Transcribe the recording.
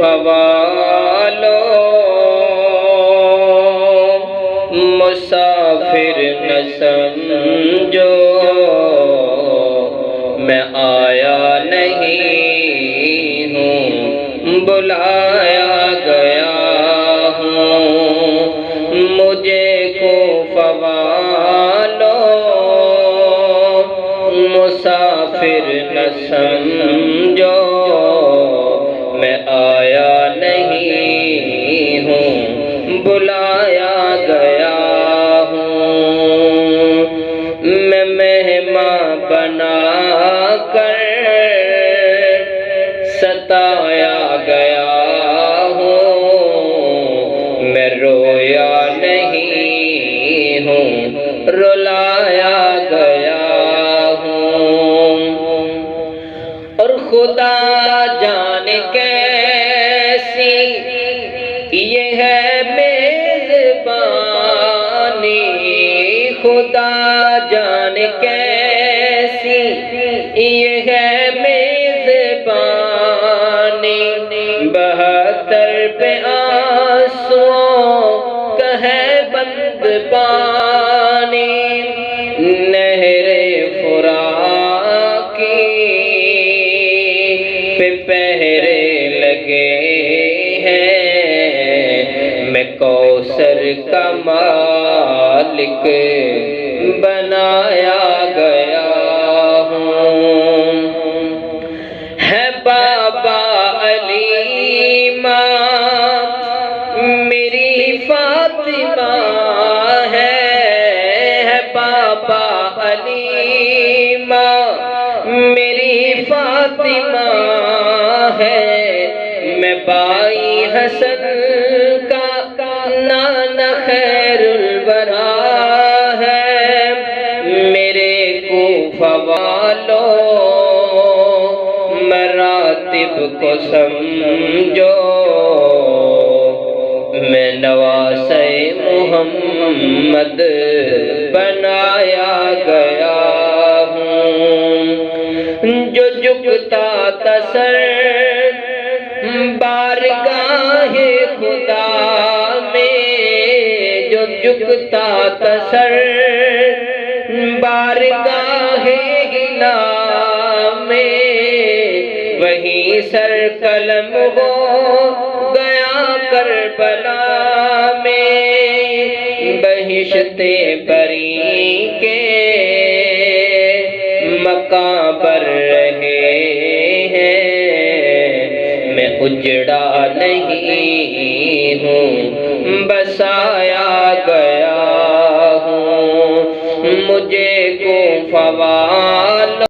والو مسافر نہ سمجھو، میں آیا نہیں ہوں بلایا گیا ہوں، مجھے کوفہ والو مسافر نہ سمجھو، میں آیا نہیں ہوں بلایا گیا ہوں، میں مہمان بنا کر ستایا گیا ہوں، میں رویا نہیں ہوں رلایا گیا ہوں، اور خدا جانے کیسی یہ ہے میزبانی، خدا جانے کیسی یہ ہے میزبانی، 72 پہ آنسوؤں کا ہے بند پانی، نہر فرات کی پہ پہرے لگے ہیں، میں کوثر کا مالک بنایا گیا ہوں، ہے بابا علیمہ میری فاطمہ ہے بابا علیمہ میری فاطمہ ہے، میں بائی حسن کا نانا خیر الورا ہے، میرے کوفہ والو مراتب کو سمجھو، میں نواسے محمد بنایا گیا ہوں، جو جھکتا تھا سر بارگاہ خدا میں، جو جھکتا تھا سر بارگاہ الہ میں، وہی سر قلم ہو گیا کربلا میں، بہشت بری کے مقام پر رہے ہیں، میں اجڑا نہیں ہوں بسایا گیا ہوں، مجھے کوفہ والو